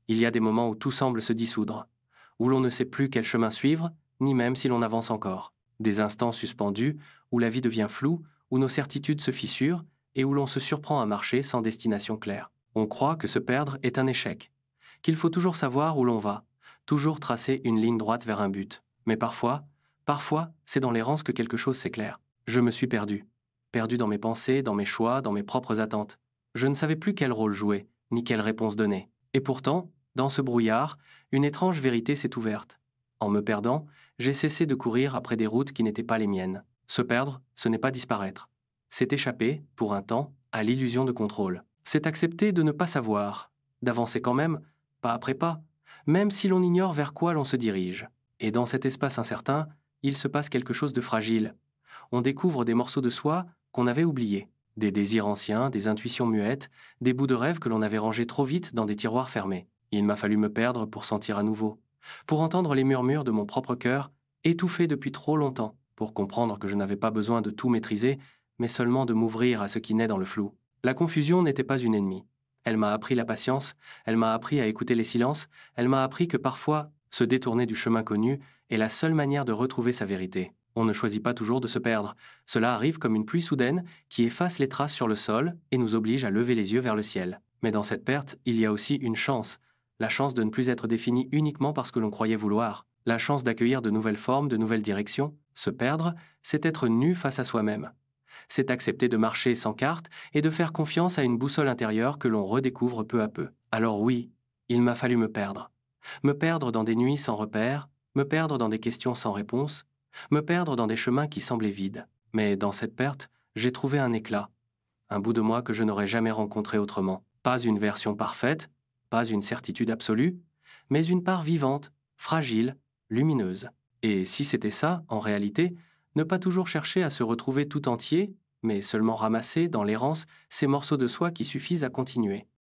Il y a des moments où tout semble se dissoudre, où l'on ne sait plus quel chemin suivre, ni même si l'on avance encore. Des instants suspendus, où la vie devient floue, où nos certitudes se fissurent, et où l'on se surprend à marcher sans destination claire. On croit que se perdre est un échec, qu'il faut toujours savoir où l'on va, toujours tracer une ligne droite vers un but. Mais parfois, c'est dans l'errance que quelque chose s'éclaire. Je me suis perdu. Perdu dans mes pensées, dans mes choix, dans mes propres attentes. Je ne savais plus quel rôle jouer, ni quelle réponse donner. Et pourtant, dans ce brouillard, une étrange vérité s'est ouverte. En me perdant, j'ai cessé de courir après des routes qui n'étaient pas les miennes. Se perdre, ce n'est pas disparaître. C'est échapper, pour un temps, à l'illusion de contrôle. C'est accepter de ne pas savoir, d'avancer quand même, pas après pas, même si l'on ignore vers quoi l'on se dirige. Et dans cet espace incertain, il se passe quelque chose de fragile. On découvre des morceaux de soi qu'on avait oubliés, des désirs anciens, des intuitions muettes, des bouts de rêve que l'on avait rangés trop vite dans des tiroirs fermés. Il m'a fallu me perdre pour sentir à nouveau, pour entendre les murmures de mon propre cœur, étouffés depuis trop longtemps, pour comprendre que je n'avais pas besoin de tout maîtriser, mais seulement de m'ouvrir à ce qui naît dans le flou. La confusion n'était pas une ennemie. Elle m'a appris la patience, elle m'a appris à écouter les silences, elle m'a appris que parfois, se détourner du chemin connu est la seule manière de retrouver sa vérité. On ne choisit pas toujours de se perdre. Cela arrive comme une pluie soudaine qui efface les traces sur le sol et nous oblige à lever les yeux vers le ciel. Mais dans cette perte, il y a aussi une chance. La chance de ne plus être défini uniquement parce que l'on croyait vouloir. La chance d'accueillir de nouvelles formes, de nouvelles directions. Se perdre, c'est être nu face à soi-même. C'est accepter de marcher sans carte et de faire confiance à une boussole intérieure que l'on redécouvre peu à peu. Alors oui, il m'a fallu me perdre. Me perdre dans des nuits sans repère, me perdre dans des questions sans réponse, me perdre dans des chemins qui semblaient vides. Mais dans cette perte, j'ai trouvé un éclat, un bout de moi que je n'aurais jamais rencontré autrement. Pas une version parfaite, pas une certitude absolue, mais une part vivante, fragile, lumineuse. Et si c'était ça, en réalité, ne pas toujours chercher à se retrouver tout entier, mais seulement ramasser, dans l'errance, ces morceaux de soi qui suffisent à continuer.